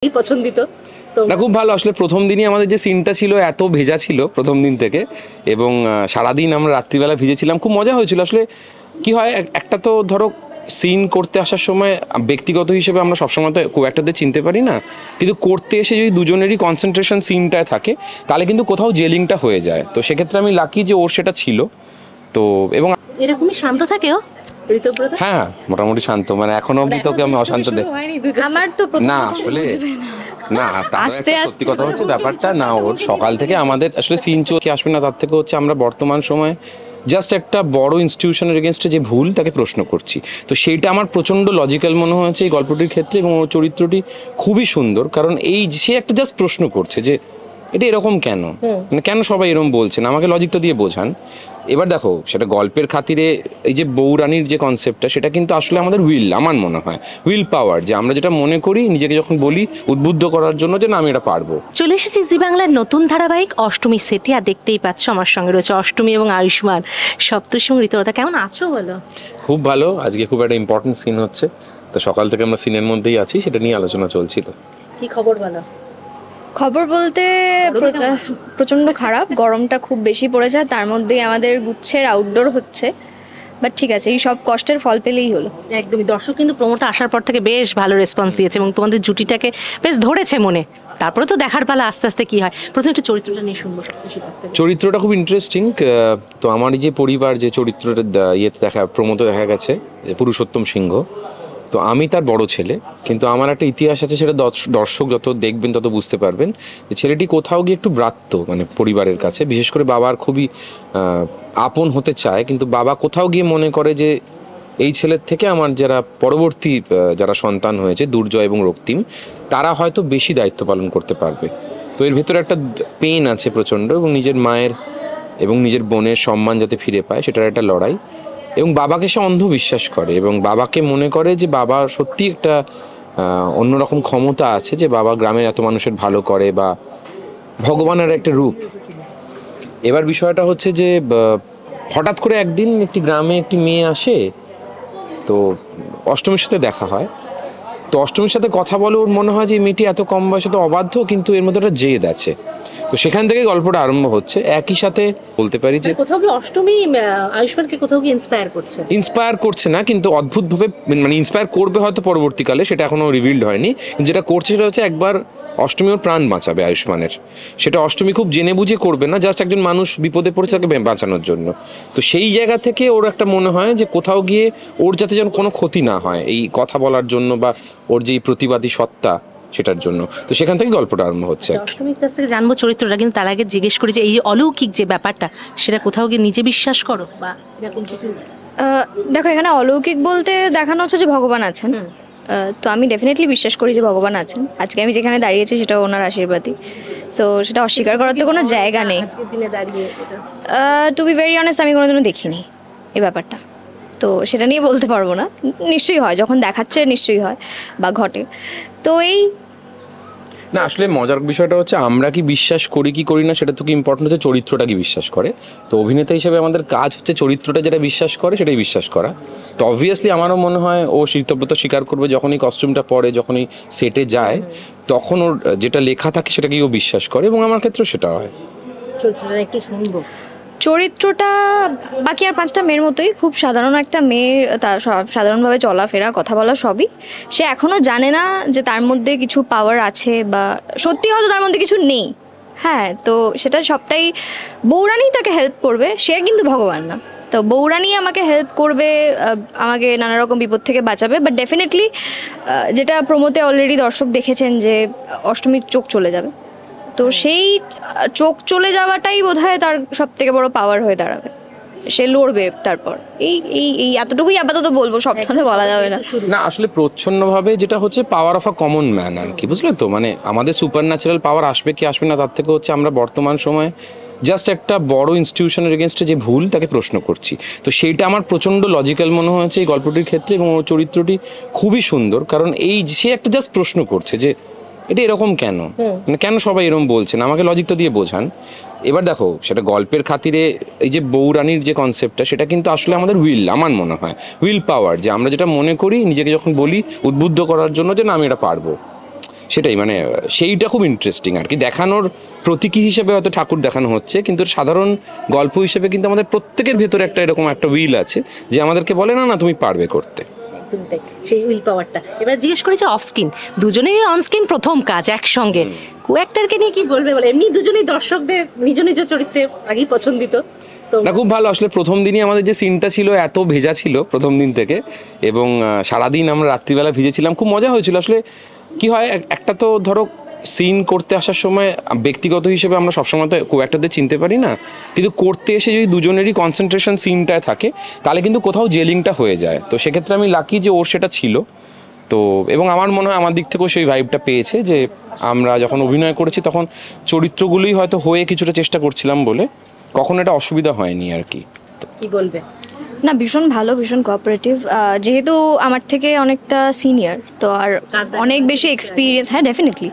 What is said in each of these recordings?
এই পছন্দিত তো না, খুব ভালো। আসলে প্রথম দিনই আমাদের যে সিনটা ছিল এত ভেজা ছিল প্রথম দিন থেকে, এবং সারাদিন আমরা রাত্রিবেলা ভিজেছিলাম, খুব মজা হয়েছিল। আসলে কি হয়, একটা তো ধরো সিন করতে আসার সময় ব্যক্তিগত হিসেবে আমরা সবসময় তো খুব একটা চিনতে পারি না, কিন্তু করতে এসে যদি দুজনেরই কনসেন্ট্রেশন সিনটায় থাকে তাহলে কিন্তু কোথাও জেলিংটা হয়ে যায়। তো সেক্ষেত্রে আমি লাকি যে ওর সেটা ছিল। তো এবং এরকমই শান্ত থাকে ও ঋতুব্রত। হ্যাঁ, মোটামুটি শান্ত, মানে এখনো অবধি তোকে আমি অশান্ত দেখ আমার তো না আসলে না, আস্তে সত্যি কথা হচ্ছে ব্যাপারটা না, ওর সকাল থেকে আমাদের আসলে সিন চোখে আসবে না, তার থেকে হচ্ছে আমরা বর্তমান সময়ে জাস্ট একটা বড় ইনস্টিটিউশনের এগেনস্টে যে ভুল তাকে প্রশ্ন করছি। তো সেইটা আমার প্রচণ্ড লজিক্যাল মনে হয়েছে এই গল্পটির ক্ষেত্রে, এবং ওর চরিত্রটি খুবই সুন্দর, কারণ এই সে একটা জাস্ট প্রশ্ন করছে যে এটা এরকম কেন, মানে কেন সবাই এরকম বলছেন, আমাকে লজিকটা দিয়ে বোঝান। এবার দেখো, সেটা গল্পের খাতিরে এই যে বউরানির যে কনসেপ্টটা, সেটা কিন্তু আসলে আমাদের আমার মনে হয় উইল পাওয়ার, যে আমরা যেটা মনে করি নিজেকে যখন বলি উদ্বুদ্ধ করার জন্য যে না আমি এটা পারবো। চলে এসেছি জি বাংলার নতুন ধারাবাহিক অষ্টমী সেটে, আর দেখতেই পাচ্ছ আমার সঙ্গে রয়েছে অষ্টমী এবং আয়ুষ্মান। সপ্তর্ষি এবং ঋতুব্রত, কেমন আছো বলো? খুব ভালো। আজকে খুব একটা ইম্পর্টেন্ট সিন হচ্ছে, তো সকাল থেকে আমরা সিনের মধ্যেই আছি, সেটা নিয়ে আলোচনা চলছিল। কি খবর বলো? খবর বলতে প্রচণ্ড খারাপ, গরমটা খুব বেশি পড়েছে, তার মধ্যেই আমাদের গুচ্ছের আউটডোর হচ্ছে। বাট ঠিক আছে, এই সব কষ্টের ফল পেলেই হলো। একদমই, দর্শক কিন্তু প্রোমোটা আসার পর থেকে বেশ ভালো রেসপন্স দিয়েছে এবং তোমাদের জুটিটাকে বেশ ধরেছে মনে। তারপরে তো দেখার পালা আস্তে আস্তে কি হয়। প্রথমে একটু চরিত্রটা নিয়ে শুনবো সপ্তর্ষির কাছ থেকে। চরিত্রটা খুব ইন্টারেস্টিং। তো আমার এই যে পরিবার, যে চরিত্রটা ইয়েতে দেখা প্রমোতে দেখা গেছে পুরুষোত্তম সিংহ, তো আমি তার বড় ছেলে, কিন্তু আমার একটা ইতিহাস আছে, সেটা দর্শক যত দেখবেন তত বুঝতে পারবেন যে ছেলেটি কোথাও গিয়ে একটু ব্রাত্য, মানে পরিবারের কাছে, বিশেষ করে বাবার খুবই আপন হতে চায়, কিন্তু বাবা কোথাও গিয়ে মনে করে যে এই ছেলের থেকে আমার যারা পরবর্তী যারা সন্তান হয়েছে দুর্জয় এবং রক্তিম, তারা হয়তো বেশি দায়িত্ব পালন করতে পারবে। তো এর ভেতরে একটা পেন আছে প্রচণ্ড, এবং নিজের মায়ের এবং নিজের বোনের সম্মান যাতে ফিরে পায় সেটার একটা লড়াই। এবং বাবাকে সে অন্ধবিশ্বাস করে, এবং বাবাকে মনে করে যে বাবার সত্যি একটা অন্যরকম ক্ষমতা আছে, যে বাবা গ্রামের এত মানুষের ভালো করে, বা ভগবানের একটা রূপ। এবার বিষয়টা হচ্ছে যে হঠাৎ করে একদিন একটি গ্রামে একটি মেয়ে আসে, তো অষ্টমীর সাথে দেখা হয়। তো অষ্টমীর সাথে কথা বলে ওর মনে হয় যে এই মেয়েটি এত কম বয়সে তো অবাধ্য, কিন্তু এর মধ্যে একটা জেদ আছে। তো সেখান থেকে গল্পটা আরম্ভ হচ্ছে। একই সাথে বলতে পারি যে কোথাও কি অষ্টমী আয়ুষ্মানকে কোথাও কি ইন্সপায়ার করছে না, কিন্তু অদ্ভুতভাবে মানে ইন্সপায়ার করবে হয়তো পরবর্তীকালে, সেটা এখনো রিভিলড হয়নি। যেটা করছে সেটা হচ্ছে একবার অষ্টমী ওর প্রাণ বাঁচাবে আয়ুষ্মানের। সেটা অষ্টমী খুব জেনে বুঝে করবে না, জাস্ট একজন মানুষ বিপদে পড়েছে তাকে বাঁচানোর জন্য। তো সেই জায়গা থেকে ওর একটা মনে হয় যে কোথাও গিয়ে ওর যাতে যেন কোনো ক্ষতি না হয় এই কথা বলার জন্য, বা ওর যে প্রতিবাদী সত্তা সেটার জন্য। তো সেখান থেকে গল্পটা আরম্ভ হচ্ছে। অষ্টমীর কাছ থেকে জানবো চরিত্রটা, কিন্তু তার আগে জিজ্ঞেস করি যে এই অলৌকিক যে ব্যাপারটা, সেটা কোথাও গিয়ে নিজে বিশ্বাস করো বা এরকম কিছু? দেখো, এখানে অলৌকিক বলতে দেখানো হচ্ছে যে ভগবান আছেন। তো আমি ডেফিনেটলি বিশ্বাস করি যে ভগবান আছেন। আজকে আমি যেখানে দাঁড়িয়েছি সেটা ওনার আশীর্বাদই। সো সেটা অস্বীকার করার তো কোনো জায়গা নেই। টু বি ভেরি অনেস্ট, আমি কোনোদিনও দেখিনি এই ব্যাপারটা, তো সেটা নিয়ে বলতে পারবো না। নিশ্চয়ই হয়, যখন দেখাচ্ছে নিশ্চয়ই হয় বা ঘটে। তো এই না, আসলে মজার বিষয়টা হচ্ছে আমরা কি বিশ্বাস করি কি করি না সেটা তো কি ইম্পর্টেন্ট, হচ্ছে চরিত্রটা কি বিশ্বাস করে। তো অভিনেতা হিসেবে আমাদের কাজ হচ্ছে চরিত্রটা যেটা বিশ্বাস করে সেটাই বিশ্বাস করা। তো অবভিয়াসলি আমারও মনে হয় ও ঋতুব্রত স্বীকার করবে, যখনই কস্টিউমটা পরে, যখনই সেটে যায়, তখন ওর যেটা লেখা থাকে সেটাকেই ও বিশ্বাস করে, এবং আমার ক্ষেত্রেও সেটা হয়। চরিত্রটা একটু শুনবো। চরিত্রটা বাকি আর পাঁচটা মেয়ের মতোই, খুব সাধারণ একটা মেয়ে, তার সাধারণভাবে চলাফেরা কথা বলা সবই। সে এখনও জানে না যে তার মধ্যে কিছু পাওয়ার আছে, বা সত্যি হয়তো তার মধ্যে কিছু নেই। হ্যাঁ, তো সেটা সবটাই বউরানী তাকে হেল্প করবে, সে কিন্তু ভগবান না। তো বউরানী আমাকে হেল্প করবে, আমাকে নানা রকম বিপদ থেকে বাঁচাবে। বাট ডেফিনেটলি যেটা প্রমোতে অলরেডি দর্শক দেখেছেন যে অষ্টমীর চোখ চলে যাবে, তো সেই চোখ চলে যাওয়াটাই বোধহয় তার সব থেকে বড় পাওয়ার হয়ে দাঁড়াবে। সে লড়বে তারপর। এই এই এই এতটুকুই আপাতত বলবো, সবটাতে বলা যাবে না। না, আসলে প্রচ্ছন্নভাবে যেটা হচ্ছে power of a common man আর কি, বুঝলে তো, মানে আমাদের সুপার ন্যাচারাল পাওয়ার আসবে কি আসবে না, তার থেকে হচ্ছে আমরা বর্তমান সময়ে জাস্ট একটা বড় ইনস্টিটিউশনের এগেনস্টে যে ভুল তাকে প্রশ্ন করছি। তো সেইটা আমার প্রচণ্ড লজিক্যাল মনে হয়েছে এই গল্পটির ক্ষেত্রে, এবং ওর চরিত্রটি খুবই সুন্দর, কারণ এই সে একটা জাস্ট প্রশ্ন করছে যে এটা এরকম কেন, মানে কেন সবাই এরকম বলছেন, আমাকে লজিকটা দিয়ে বোঝান। এবার দেখো, সেটা গল্পের খাতিরে এই যে বউরানির যে কনসেপ্টটা, সেটা কিন্তু আসলে আমাদের আমার মনে হয় উইল পাওয়ার, যে আমরা যেটা মনে করি নিজেকে যখন বলি উদ্বুদ্ধ করার জন্য যে না আমি এটা পারবো। সেটাই মানে সেইটা খুব ইন্টারেস্টিং আর কি, দেখানোর প্রতীকী হিসেবে হয়তো ঠাকুর দেখানো হচ্ছে, কিন্তু সাধারণ গল্প হিসেবে কিন্তু আমাদের প্রত্যেকের ভেতরে একটা এরকম একটা উইল আছে যে আমাদেরকে বলে না না তুমি পারবে করতে। একদমই তাই, সেই উইল পাওয়ারটা। এবার জিজ্ঞেস করেছে অফ স্ক্রিন, দুজনেই অন স্ক্রিন প্রথম কাজ একসঙ্গে, কো অ্যাক্টরকে নিয়ে কি বলবে বলে? এমনি দুজনেই দর্শকদের নিজ নিজ চরিত্রে আগেই পছন্দিত তো। না খুব ভালো, আসলে প্রথম দিনই আমাদের যে সিনটা ছিল এত ভেজা ছিল প্রথম দিন থেকে, এবং সারাদিন আমরা রাত্রিবেলা ভিজেছিলাম, খুব মজা হয়েছিল। আসলে কি হয়, একটা তো ধরো সিন করতে আসার সময় ব্যক্তিগত হিসেবে আমরা সবসময় তো কো অ্যাক্টরদের চিনতে পারি না, কিন্তু করতে এসে যদি দুজনেরই কনসেন্ট্রেশন সিনটায় থাকে তাহলে কিন্তু কোথাও জেলিংটা হয়ে যায়। তো সেক্ষেত্রে আমি লাকি যে ওর সেটা ছিল। তো এবং আমার মনে হয় আমার দিক থেকেও সেই ভাইবটা পেয়েছে যে আমরা যখন অভিনয় করেছি তখন চরিত্রগুলোই হয়তো হয়ে কিছুটা চেষ্টা করছিলাম বলে কখনো এটা অসুবিধা হয়নি আর কি। কি বলবে? না ভীষণ ভালো, ভীষণ কোঅপারেটিভ, যেহেতু আমার থেকে অনেকটা সিনিয়র তো আর অনেক বেশি এক্সপিরিয়েন্স, হ্যাঁ ডেফিনেটলি,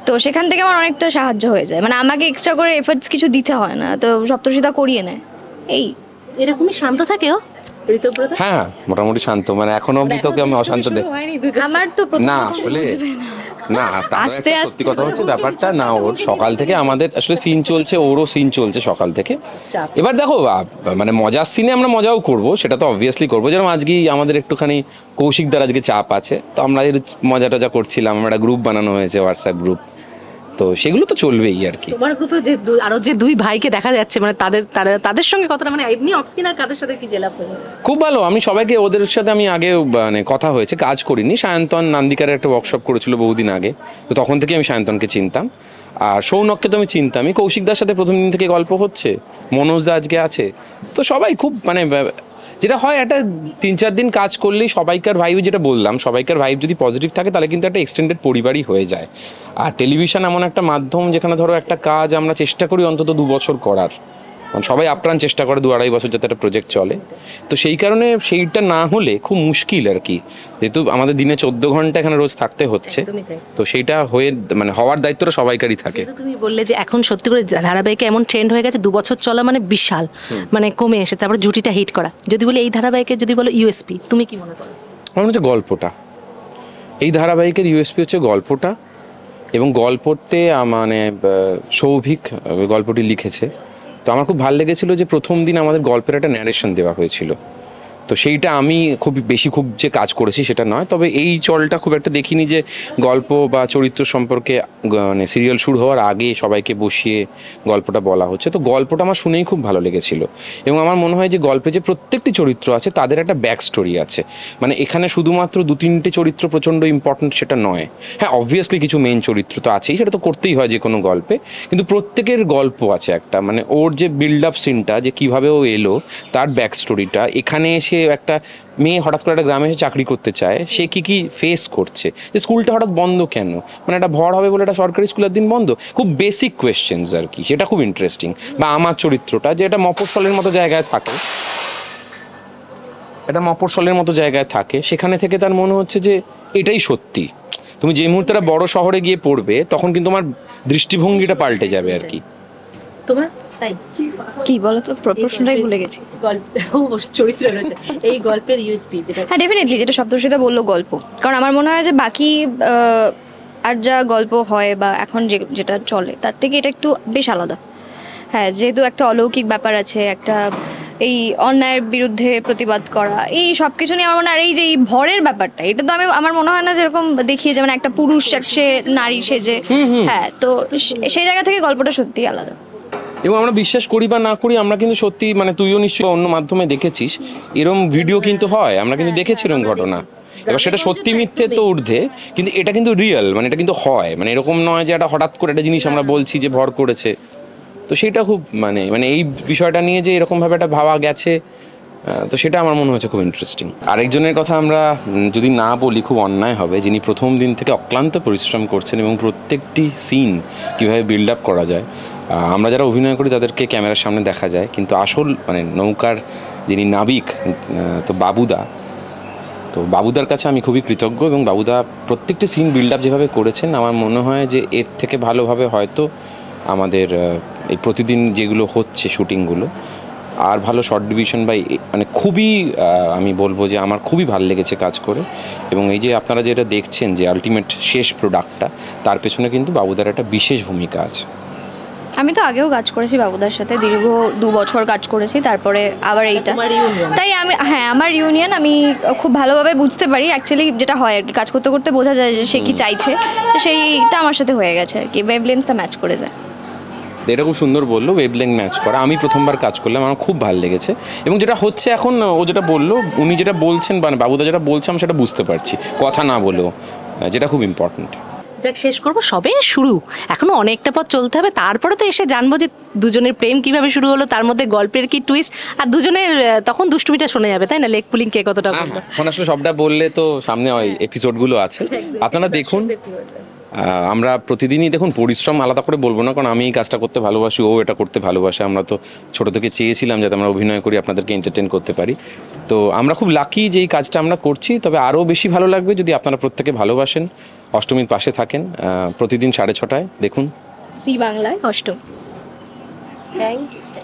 তো সেখান থেকে আমার অনেকটা সাহায্য হয়ে যায়, মানে আমাকে এক্সট্রা করে এফোর্টস কিছু দিতে হয় না, তো সপ্তর্ষিদা করিয়ে নেয়। এই এরকমই শান্ত থাকে ও ঋতব্রত? হ্যাঁ মোটামুটি শান্ত, মানে এখনো অবধি তোকে আমি অশান্ত দেখ আমার তো প্রথম না প্রথম আসলে বুঝবে না। না আস্তে তাহলে সত্যি কথা হচ্ছে ব্যাপারটা না, ওর সকাল থেকে আমাদের আসলে সিন চলছে, ওরও সিন চলছে সকাল থেকে। চাপ। এবার দেখো মানে মজার সিনে আমরা মজাও করব, সেটা তো অবভিয়াসলি করবো, যেরকম আজকেই আমাদের একটুখানি কৌশিকদার আজকে চাপ আছে, তো আমরা এর মজা টজা করছিলাম, আমরা গ্রুপ বানানো হয়েছে হোয়াটসঅ্যাপ গ্রুপ, তো সেগুলো তো চলবেই আর কি। তোমার গ্রুপে যে আরো যে দুই ভাইকে দেখা যাচ্ছে, মানে তাদের সঙ্গে কতটা, মানে এমনি অফ স্ক্রিন আর কাদের সাথে কি জেলাপ হলো? খুব ভালো, আমি সবাইকে, ওদের সাথে আমি আগে মানে কথা হয়েছে, কাজ করিনি। সায়ন্তন নান্দিকারের একটা ওয়ার্কশপ করেছিল বহুদিন আগে, তো তখন থেকে আমি সায়ন্তনকে চিনতাম, আর সৌনককে তো আমি চিনতামই। কৌশিকদার সাথে প্রথম দিন থেকে গল্প হচ্ছে, মনোজদা আজকে আছে, তো সবাই খুব মানে যেটা হয় একটা 3-4 দিন কাজ করলেই সবাইকার ভাইব, যেটা বললাম সবাইকার ভাইব যদি পজিটিভ থাকে তাহলে কিন্তু একটা এক্সটেন্ডেড পরিবারই হয়ে যায়। আর টেলিভিশন এমন একটা মাধ্যম যেখানে ধরো একটা কাজ আমরা চেষ্টা করি অন্তত 2 বছর করার, কারণ সবাই আপ্রাণ চেষ্টা করে 2-2.5 বছর যাতে একটা প্রজেক্ট চলে, তো সেই কারণে সেইটা না হলে খুব মুশকিল আর কি, যেহেতু আমাদের দিনে 14 ঘন্টা এখানে রোজ থাকতে হচ্ছে, একদমই তাই। তো সেইটা হয়ে মানে হওয়ার দায়িত্বটা সবাইকারই থাকে। যেহেতু তুমি বললে যে এখন সত্যি করে ধারাবাহিকে এমন ট্রেন্ড হয়ে গেছে, 2 বছর চলা মানে বিশাল, মানে কমে এসে তারপর জুটিটা হিট করা, যদি বলি এই ধারাবাহিকে যদি বলো ইউএসপি, তুমি কি মনে করো? আমার মনে হচ্ছে গল্পটা, এই ধারাবাহিকের ইউএসপি হচ্ছে গল্পটা, এবং গল্পতে মানে সৌভিক গল্পটি লিখেছে, তো আমার খুব ভালো লেগেছিল যে প্রথম দিন আমাদের গল্পের একটা ন্যারেশন দেওয়া হয়েছিল, তো সেইটা আমি খুব যে কাজ করেছি সেটা নয়, তবে এই চলটা খুব একটা দেখিনি যে গল্প বা চরিত্র সম্পর্কে মানে সিরিয়াল শুরু হওয়ার আগে সবাইকে বসিয়ে গল্পটা বলা হচ্ছে, তো গল্পটা আমার শুনেই খুব ভালো লেগেছিল। এবং আমার মনে হয় যে গল্পে যে প্রত্যেকটি চরিত্র আছে তাদের একটা ব্যাক স্টোরি আছে, মানে এখানে শুধুমাত্র 2-3টে চরিত্র প্রচণ্ড ইম্পর্ট্যান্ট সেটা নয়, হ্যাঁ অবভিয়াসলি কিছু মেন চরিত্র তো আছেই, সেটা তো করতেই হয় যে কোনো গল্পে, কিন্তু প্রত্যেকের গল্প আছে একটা, মানে ওর যে বিল্ড আপ সিনটা যে কীভাবে ও এলো, তার ব্যাক স্টোরিটা, এখানে এসে একটা মেয়ে হঠাৎ করে একটা গ্রামে এসে চাকরি করতে চায়, সে কি ফেস করছে, যে স্কুলটা হঠাৎ বন্ধ কেন, মানে একটা ভর হবে বলে একটা সরকারি স্কুলের দিন বন্ধ, খুব বেসিক কোয়েশ্চেন্স আর কি, সেটা খুব ইন্টারেস্টিং। বা আমার চরিত্রটা যে এটা মফস্বলের মতো জায়গায় থাকে, এটা মফস্বলের মতো জায়গায় থাকে, সেখানে থেকে তার মনে হচ্ছে যে এটাই সত্যি, তুমি যে মুহূর্তে বড় শহরে গিয়ে পড়বে তখন কিন্তু তোমার দৃষ্টিভঙ্গিটা পাল্টে যাবে আর কি। তোমার তাই কি বলো তো, প্রশ্নটাই ভুলে গেছি। চরিত্র রয়েছে এই গল্পের ইউএসপি যেটা, হ্যাঁ ডেফিনেটলি, যেটা সপ্তর্ষিদা বললো গল্প, কারণ আমার মনে হয় যে বাকি আর যা গল্প হয় বা এখন যেটা চলে তার থেকে এটা একটু বেশ আলাদা। হ্যাঁ, যেহেতু একটা অলৌকিক ব্যাপার আছে, একটা এই অন্যায়ের বিরুদ্ধে প্রতিবাদ করা, এই সব কিছু নিয়ে আমার মনে হয়, আর এই যে এই ভরের ব্যাপারটা, এটা তো আমার মনে হয় না যেরকম দেখিয়ে যে মানে একটা পুরুষ সে নারী সেজে, হ্যাঁ, তো সেই জায়গা থেকে গল্পটা সত্যিই আলাদা। এবং আমরা বিশ্বাস করি বা না করি, আমরা কিন্তু সত্যি, মানে তুইও নিশ্চয়ই অন্য মাধ্যমে দেখেছিস এরম ভিডিও কিন্তু হয়, আমরা কিন্তু দেখেছি এরম ঘটনা, এবার সেটা সত্যি মিথ্যে তো ঊর্ধ্বে, কিন্তু এটা কিন্তু রিয়েল, মানে এটা কিন্তু হয়, মানে এরকম নয় যে এটা হঠাৎ করে একটা জিনিস আমরা বলছি যে ভর করেছে, তো সেটা খুব মানে এই বিষয়টা নিয়ে যে এরকমভাবে একটা ভাবা গেছে, তো সেটা আমার মনে হচ্ছে খুব ইন্টারেস্টিং। আরেকজনের কথা আমরা যদি না বলি খুব অন্যায় হবে, যিনি প্রথম দিন থেকে অক্লান্ত পরিশ্রম করছেন এবং প্রত্যেকটি সিন কীভাবে বিল্ড আপ করা যায়, আমরা যারা অভিনয় করি তাদেরকে ক্যামেরার সামনে দেখা যায়, কিন্তু আসল মানে নৌকার যিনি নাবিক, তো বাবুদার কাছে আমি খুবই কৃতজ্ঞ, এবং বাবুদা প্রত্যেকটি সিন বিল্ড আপ যেভাবে করেছেন, আমার মনে হয় যে এর থেকে ভালোভাবে হয়তো আমাদের এই প্রতিদিন যেগুলো হচ্ছে শুটিংগুলো আর ভালো শর্ট ডিভিশন বা মানে খুবই আমি বলবো যে আমার খুবই ভালো লেগেছে কাজ করে। এবং এই যে আপনারা যেটা দেখছেন যে আলটিমেট শেষ প্রোডাক্টটা, তার পেছনে কিন্তু বাবুদার একটা বিশেষ ভূমিকা আছে। আমি তো আগেও কাজ করেছি বাবুদার সাথে, দীর্ঘ 2 বছর কাজ করেছি, তারপরে আবার এইটা। তাই আমি আমার ইউনিয়ন আমি খুব ভালোভাবে বুঝতে পারি অ্যাকচুয়ালি যেটা হয় আর কি, কাজ করতে করতে বোঝা যায় যে সে কি চাইছে, তো সেইটা আমার সাথে হয়ে গেছে আর কি, ওয়েভলেন্থটা ম্যাচ করে যায়। এটা খুব সুন্দর বললো, ওয়েভলেন্থ ম্যাচ করা। আমি প্রথমবার কাজ করলাম, আমার খুব ভালো লেগেছে। এবং যেটা হচ্ছে এখন, ও যেটা বললো, উনি যেটা বলছেন মানে বাবুদা যেটা বলছে আমি সেটা বুঝতে পারছি, কথা না বলেও, যেটা খুব ইম্পর্ট্যান্ট। যাক, শেষ করবো, সবে শুরু, এখনো অনেকটা পথ চলতে হবে, তারপরে তো এসে জানবো যে দুজনের প্রেম কিভাবে শুরু হলো, তার মধ্যে গল্পের কি টুইস্ট, আর দুজনের তখন দুষ্টুমিটা শোনা যাবে, তাই না? লেগ পুলিং কে কতটা করলো। এখন আসলে সবটা বললে তো সামনে ওই এপিসোডগুলো আছে, আপনারা দেখুন। আমরা প্রতিদিনই দেখুন, পরিশ্রম আলাদা করে বলবো না, কারণ আমি এই কাজটা করতে ভালোবাসি, ও এটা করতে ভালোবাসে। আমরা তো ছোটো থেকে চেয়েছিলাম যাতে আমরা অভিনয় করি, আপনাদেরকে এন্টারটেন করতে পারি। তো আমরা খুব লাকি যে এই কাজটা আমরা করছি। তবে আরও বেশি ভালো লাগবে যদি আপনারা প্রত্যেকে ভালোবাসেন, অষ্টমীর পাশে থাকেন। প্রতিদিন 6:30 দেখুন জি বাংলায় অষ্টম। Thank you.